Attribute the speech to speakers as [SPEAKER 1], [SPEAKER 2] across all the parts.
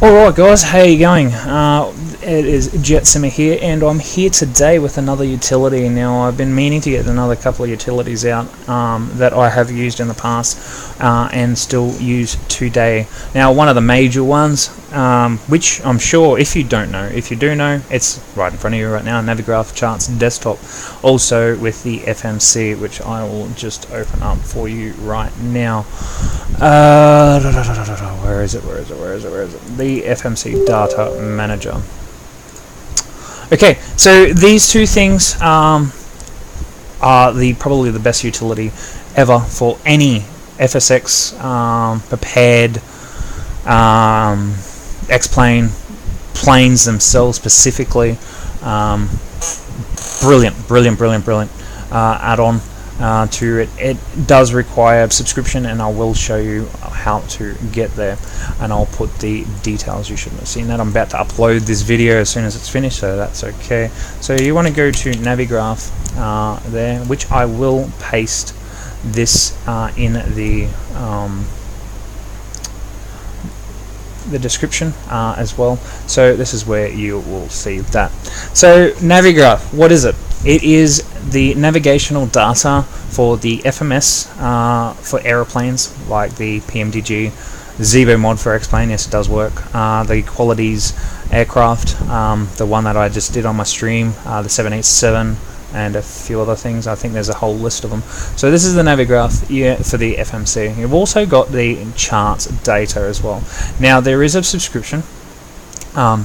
[SPEAKER 1] Alright guys, how you going? It is Jet Simmer here, and I'm here today with another utility. Now, I've been meaning to get another couple of utilities out that I have used in the past and still use today. Now, one of the major ones, which I'm sure if you don't know, if you do know, it's right in front of you right now, Navigraph H.O.T.A.S desktop. Also with the FMC, which I will just open up for you right now. Where is it? The FMC Data Manager. Okay, so these two things are probably the best utility ever for any FSX prepared X-plane planes themselves specifically. Brilliant add-on to it. It does require a subscription, and I will show you how to get there, and I'll put the details. You shouldn't have seen that. I'm about to upload this video as soon as it's finished, so that's okay. So you want to go to Navigraph there, which I will paste this in the description as well. So this is where you will see that. So Navigraph, what is it? It is the navigational data for the FMS for aeroplanes like the PMDG, Zibo mod for X-plane. Yes, it does work. The Qualities aircraft, the one that I just did on my stream, the 787, and a few other things. I think there's a whole list of them. So this is the Navigraph for the FMC. You've also got the charts data as well. Now there is a subscription,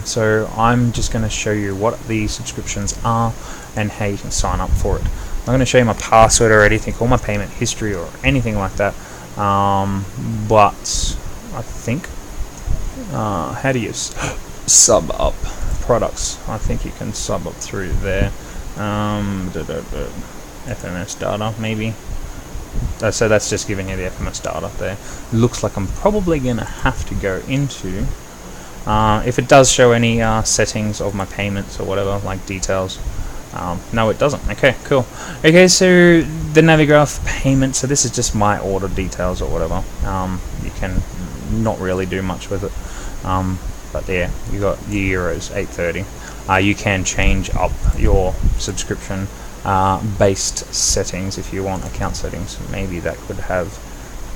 [SPEAKER 1] so I'm just going to show you what the subscriptions are and how you can sign up for it. I'm going to show you my password or anything, or my payment history or anything like that. But I think how do you sub up products? I think you can sub up through there. FMS data maybe. So that's just giving you the FMS data there. Looks like I'm probably gonna have to go into if it does show any settings of my payments or whatever, like details. No, it doesn't. Okay, cool. Okay, so the Navigraph payment, so this is just my order details or whatever. You can not really do much with it, but yeah, you got the euros 830. You can change up your subscription based settings if you want, account settings. Maybe that could have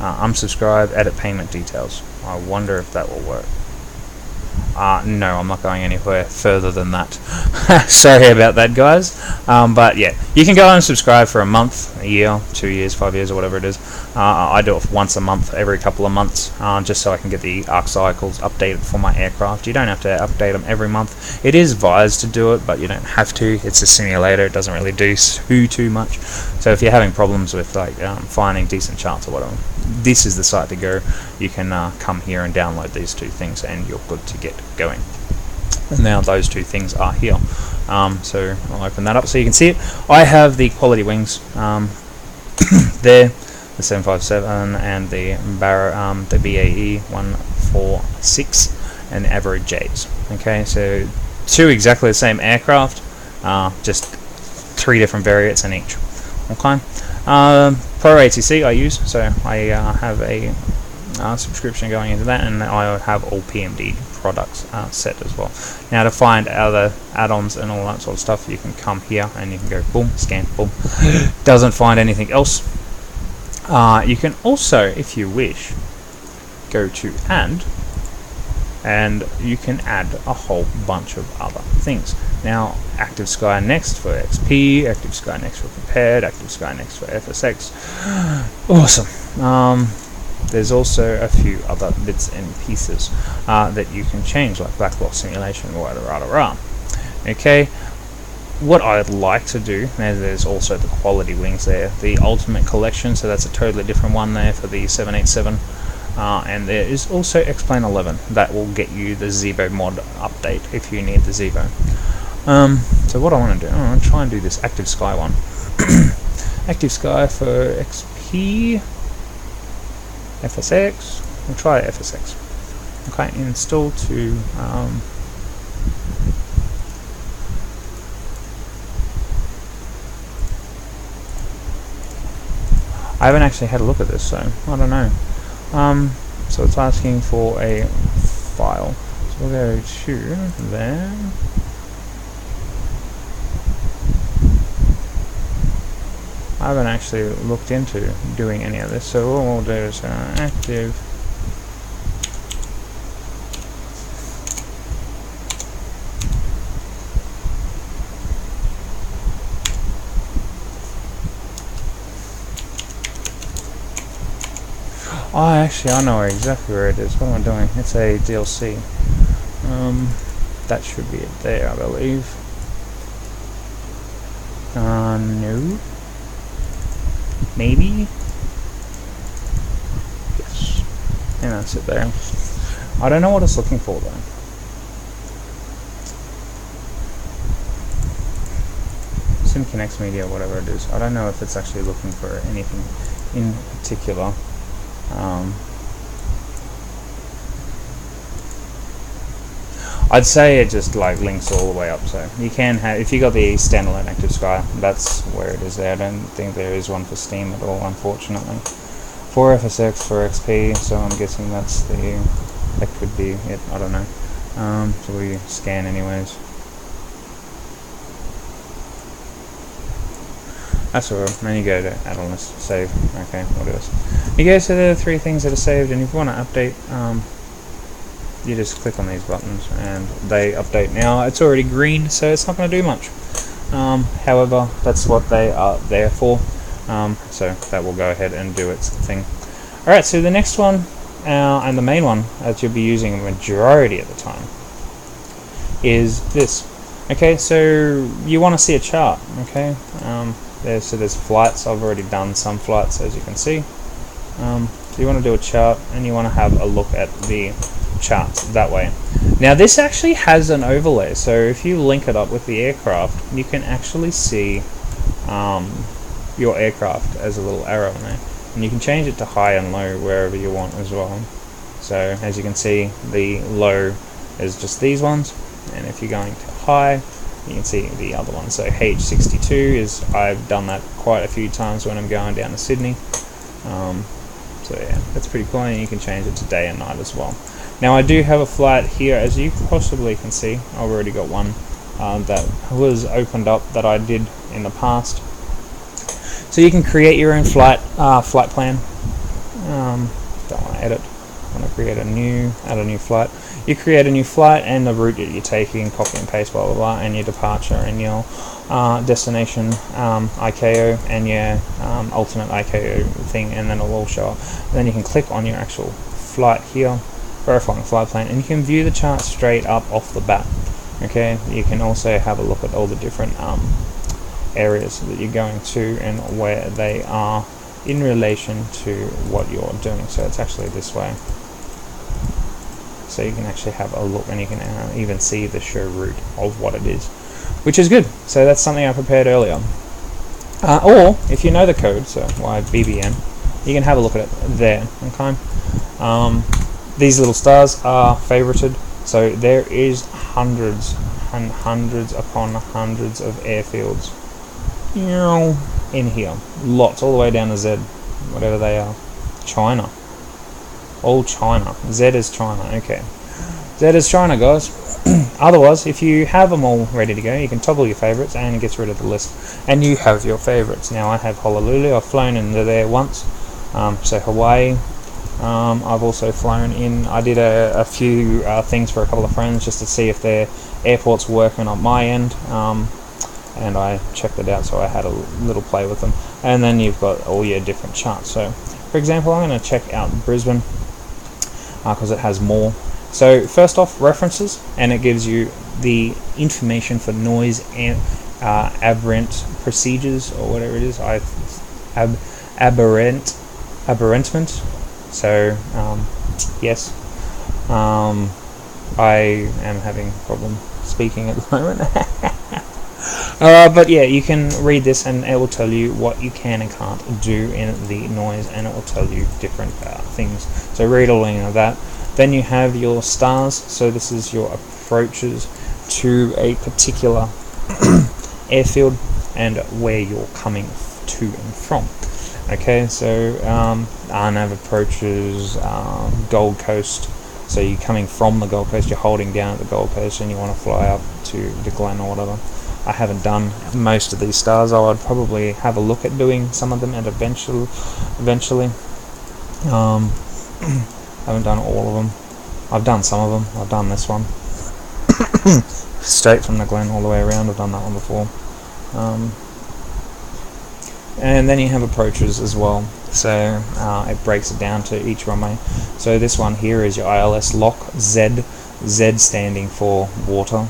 [SPEAKER 1] unsubscribe, edit payment details. I wonder if that will work. No, I'm not going anywhere further than that. Sorry about that, guys. But yeah, you can go and subscribe for a month, a year, 2 years, 5 years, or whatever it is. I do it once a month, every couple of months, just so I can get the arc cycles updated for my aircraft. You don't have to update them every month. It is advised to do it, but you don't have to. It's a simulator. It doesn't really do too much. So if you're having problems with like finding decent charts or whatever, this is the site to go. You can come here and download these two things, and you're good to get going. And now those two things are here. So I'll open that up so you can see it. I have the quality wings there, the 757 and the BAE 146 and average J's. Okay, so two exactly the same aircraft, just three different variants in each. Okay. Pro ATC I use, so I have a subscription going into that, and I have all PMD products set as well. Now to find other add-ons and all that sort of stuff, you can come here and you can go boom, scan, boom. Doesn't find anything else. You can also, if you wish, go to add, and you can add a whole bunch of other things. Now, Active Sky Next for XP, Active Sky Next for Prepared, Active Sky Next for FSX. Awesome. There's also a few other bits and pieces that you can change, like black box simulation, rah. Okay. What I'd like to do, there's also the quality wings there, the Ultimate Collection, so that's a totally different one there for the 787. And there is also X-Plane 11 that will get you the Zibo mod update if you need the Zibo. So what I want to do, I'm going to try and do this Active Sky one. Active Sky for XP, FSX. We'll try FSX. Okay, install to I haven't actually had a look at this, so I don't know. So it's asking for a file. So we'll go to there. I haven't actually looked into doing any of this, so all we'll do is active. Oh, actually, I know exactly where it is. What am I doing? It's a DLC. That should be it there, I believe. No. Maybe? Yes. And that's it there. I don't know what it's looking for, though. SimConnects Media, whatever it is. I don't know if it's actually looking for anything in particular. I'd say it just like links all the way up, so you can have, if you got the standalone Active Sky, that's where it is there. I don't think there is one for Steam at all, unfortunately. For FSX, for XP, so I'm guessing that could be it, I don't know. So we scan anyways. That's all. Then you go to add-on list, save. Okay, what else? You go to the 3 things that are saved, and if you want to update, you just click on these buttons and they update. Now it's already green, so it's not going to do much. However, that's what they are there for. So that will go ahead and do its thing. Alright, so the next one, and the main one that you'll be using the majority of the time, is this. Okay, so you want to see a chart, okay? There's flights. I've already done some flights, as you can see. So you want to do a chart, and you want to have a look at the charts that way. Now this actually has an overlay, so if you link it up with the aircraft, you can actually see your aircraft as a little arrow in there, and you can change it to high and low wherever you want as well. So as you can see, the low is just these ones, and if you're going to high, you can see the other one. So H.O.T.A.S is, I've done that quite a few times when I'm going down to Sydney. So yeah, that's pretty cool, and you can change it to day and night as well. Now I do have a flight here, as you possibly can see. I've already got one that was opened up that I did in the past. So you can create your own flight plan. Don't want to edit. I want to create a new, add a new flight. You create a new flight and the route that you're taking, copy and paste, blah blah blah, and your departure and your destination ICAO and your alternate ICAO thing, and then it'll all show up. And then you can click on your actual flight here, verifying flight plan, and you can view the chart straight up off the bat. Okay, you can also have a look at all the different areas that you're going to and where they are in relation to what you're doing. So it's actually this way. So you can actually have a look, and you can even see the show route of what it is, which is good. So that's something I prepared earlier. Or if you know the code, so YBBN, you can have a look at it there. Okay. These little stars are favorited, so there is hundreds and hundreds upon hundreds of airfields in here. Lots, all the way down to Z, whatever they are. China. All China. Z is China. Okay. Z is China, guys. Otherwise, if you have them all ready to go, you can toggle your favorites and it gets rid of the list. And you have your favorites. Now I have Honolulu. I've flown into there once. So Hawaii. I've also flown in. I did a few things for a couple of friends just to see if their airport's working on my end. And I checked it out, so I had a little play with them. And then you've got all your different charts. So, for example, I'm going to check out Brisbane because it has more. So first off, references, and it gives you the information for noise and aberrant procedures, or whatever it is. Aberrantment. So yes, I am having a problem speaking at the moment. But yeah, you can read this and it will tell you what you can and can't do in the noise, and it will tell you different things. So read all of that. Then you have your stars. So this is your approaches to a particular airfield and where you're coming to and from. Okay, so Arnav approaches Gold Coast. So you're coming from the Gold Coast, you're holding down at the Gold Coast, and you want to fly up to the Glen or whatever. I haven't done most of these stars. I would probably have a look at doing some of them, and eventually. Haven't done all of them. I've done some of them. I've done this one. Straight from the Glen all the way around. I've done that one before. And then you have approaches as well. So it breaks it down to each runway. So this one here is your ILS lock, Z standing for water,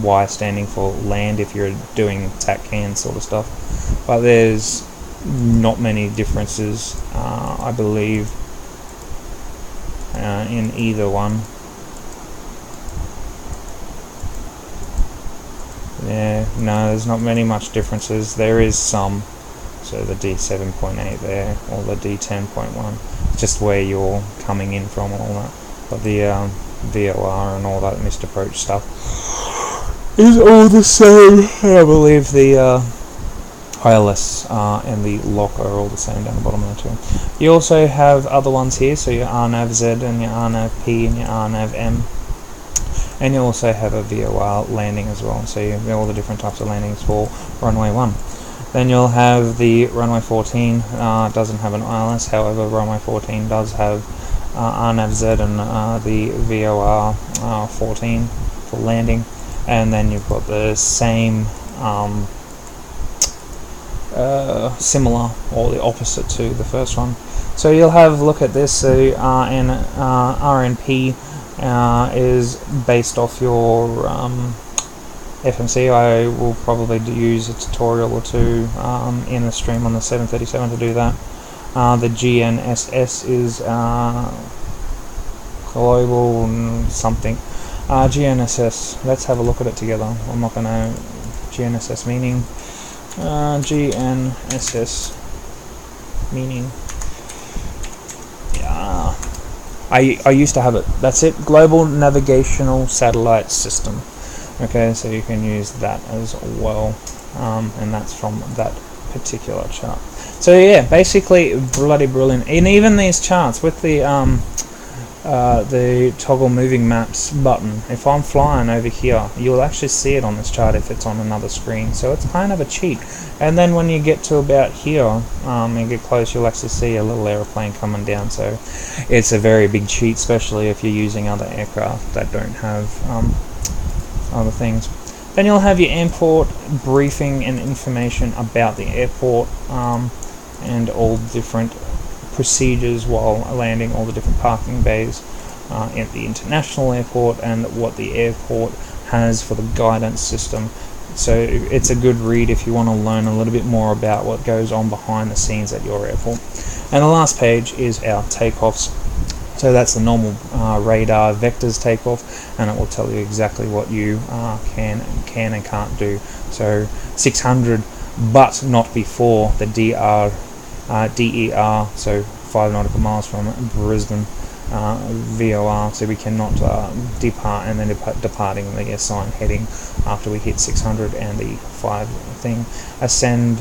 [SPEAKER 1] Y standing for land if you're doing TAC can sort of stuff. But there's not many differences, I believe, in either one. Yeah, no, there's not much differences. There is some, so the D7.8 there, or the D10.1, just where you're coming in from and all that. But the VOR and all that missed approach stuff is all the same. I believe the ILS and the lock are all the same down the bottom there too. You also have other ones here, so your RNAV-Z and your RNAV-P and your RNAV-M. And you also have a VOR landing as well, so you have all the different types of landings for runway 1. Then you'll have the runway 14, doesn't have an ILS, however runway 14 does have RNAV-Z and the VOR 14 for landing. And then you've got the same similar or the opposite to the first one. So you'll have a look at this. So RNP is based off your FMC. I will probably use a tutorial or two in the stream on the 737 to do that. The GNSS is global something. GNSS, let's have a look at it together. I'm not going to... GNSS meaning... GNSS meaning... Yeah... I used to have it. That's it. Global Navigational Satellite System. Okay, so you can use that as well. And that's from that particular chart. So yeah, basically bloody brilliant. And even these charts with the toggle moving maps button, if I'm flying over here, you'll actually see it on this chart if it's on another screen, so it's kind of a cheat. And then when you get to about here and get close, you'll actually see a little aeroplane coming down, so it's a very big cheat, especially if you're using other aircraft that don't have other things. Then you'll have your airport briefing and information about the airport and all different procedures while landing, all the different parking bays at the international airport, and what the airport has for the guidance system. So it's a good read if you want to learn a little bit more about what goes on behind the scenes at your airport. And the last page is our takeoffs. So that's the normal radar vectors takeoff, and it will tell you exactly what you can and can't do. So 600, but not before the DER, so 5 nautical miles from Brisbane, VOR, so we cannot depart, and then departing the assigned heading after we hit 600 and the 5 thing. Ascend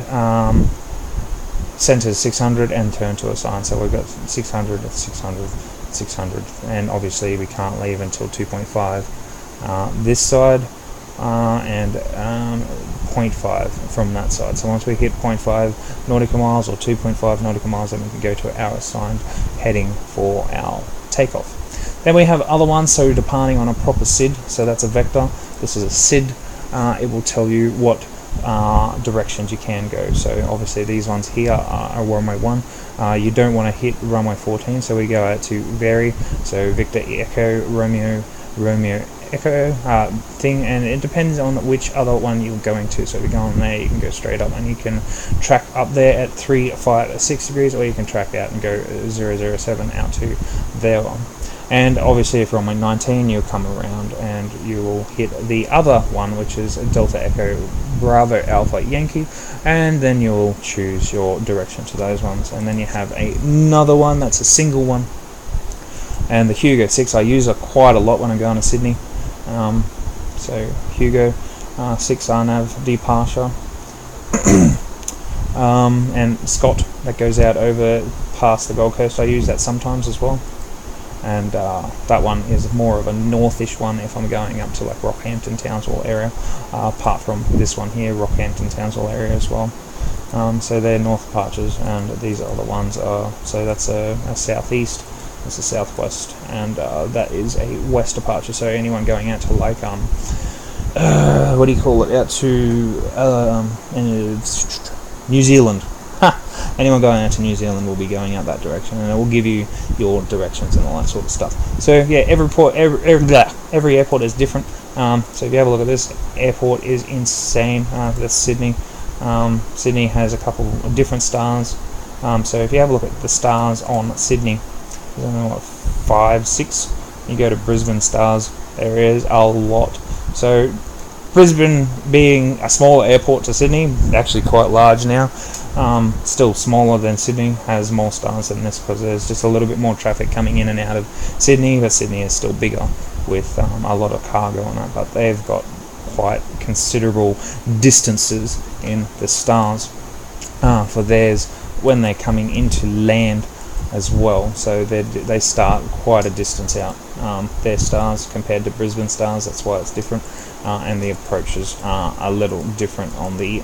[SPEAKER 1] center 600 and turn to assign. So we've got 600, 600, 600, and obviously we can't leave until 2.5 this side, and 0.5 from that side. So once we hit 0.5 nautical miles or 2.5 nautical miles, then we can go to our assigned heading for our takeoff. Then we have other ones, so departing on a proper SID, so that's a vector. This is a SID. It will tell you what directions you can go. So obviously these ones here are runway 1. You don't want to hit runway 14, so we go out to vary, so Victor Echo Romeo Echo thing, and it depends on which other one you're going to. So if you go on there, you can go straight up and you can track up there at 3, 5, 6 degrees, or you can track out and go 007 out to there. And obviously if you're on 19, you'll come around and you will hit the other one, which is Delta Echo Bravo Alpha Yankee, and then you'll choose your direction to those ones. And then you have another one that's a single one, and the Hugo 6 I use it quite a lot when I'm going to Sydney. So Hugo 6 RNAV departure, and Scott that goes out over past the Gold Coast, I use that sometimes as well. and that one is more of a northish one if I'm going up to like Rockhampton, Townsville area, apart from this one here, Rockhampton, Townsville area as well. So they're north departures, and these other ones are, so that's a southeast, that's a southwest, and that is a west departure. So anyone going out to like what do you call it, out to New Zealand, anyone going out to New Zealand will be going out that direction, and it will give you your directions and all that sort of stuff. So yeah, every airport is different. So if you have a look at this, airport is insane. That's Sydney. Sydney has a couple of different stars. So if you have a look at the stars on Sydney, I don't know what, 5, 6. You go to Brisbane stars, there is a lot. So Brisbane, being a smaller airport to Sydney, actually quite large now, still smaller than Sydney, has more stars than this because there's just a little bit more traffic coming in and out of Sydney, but Sydney is still bigger with a lot of cargo on it, but they've got quite considerable distances in the stars for theirs when they're coming into land as well. So they start quite a distance out, their stars compared to Brisbane stars. That's why it's different, and the approaches are a little different on the,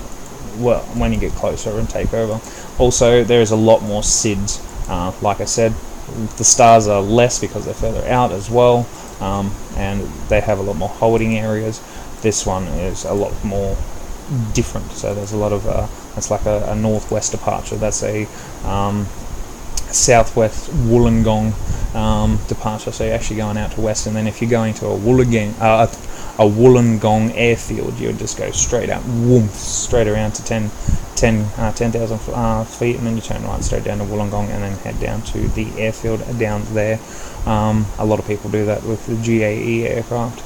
[SPEAKER 1] well, when you get closer and take over. Also, there is a lot more SIDs. Like I said, the stars are less because they're further out as well, and they have a lot more holding areas. This one is a lot more different. So there's a lot of it's like a northwest departure. That's a southwest Wollongong departure. So you're actually going out to west, and then if you're going to a Wollongong airfield, you would just go straight out, straight around to 10,000 feet, and then you turn right straight down to Wollongong, and then head down to the airfield down there. A lot of people do that with the GAE aircraft.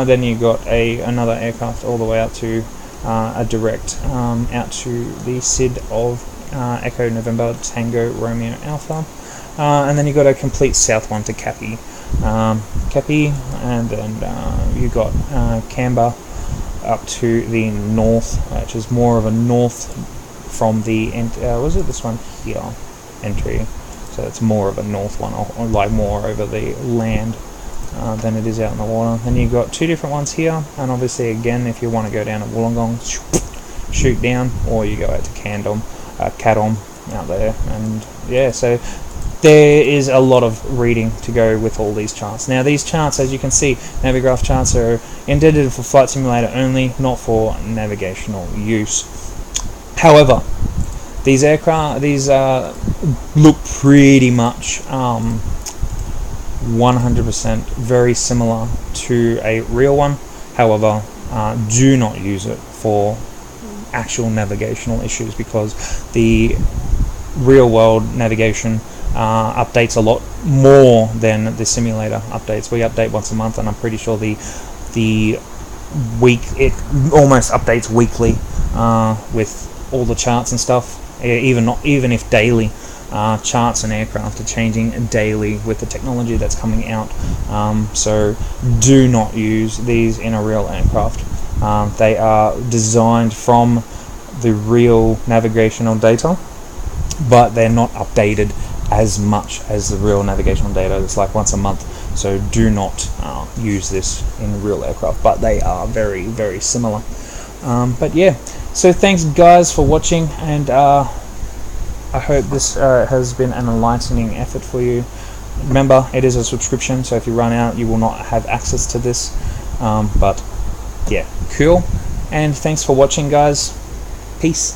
[SPEAKER 1] Then you got another aircraft all the way out to a direct out to the SID of Echo November Tango Romeo Alpha, and then you got a complete south one to Cappy, and then you got Canberra up to the north, which is more of a north from the was it this one here, entry. So it's more of a north one, or like more over the land than it is out in the water. Then you've got two different ones here, and obviously again, if you want to go down to Wollongong, shoot down, or you go out to Cadom out there. And yeah, so there is a lot of reading to go with all these charts. Now these charts, as you can see, Navigraph charts are intended for flight simulator only, not for navigational use. However, these aircraft, look pretty much 100% very similar to a real one. However, do not use it for actual navigational issues, because the real world navigation updates a lot more than the simulator updates. We update once a month, and I'm pretty sure the week, it almost updates weekly with all the charts and stuff. Even if daily, charts and aircraft are changing daily with the technology that's coming out. So do not use these in a real aircraft. They are designed from the real navigational data, but they're not updated as much as the real navigational data. It's like once a month. So do not use this in real aircraft, but they are very, very similar. But yeah, so thanks guys for watching, and I hope this has been an enlightening effort for you. Remember, it is a subscription, so if you run out, you will not have access to this. But yeah, cool. And thanks for watching, guys. Peace.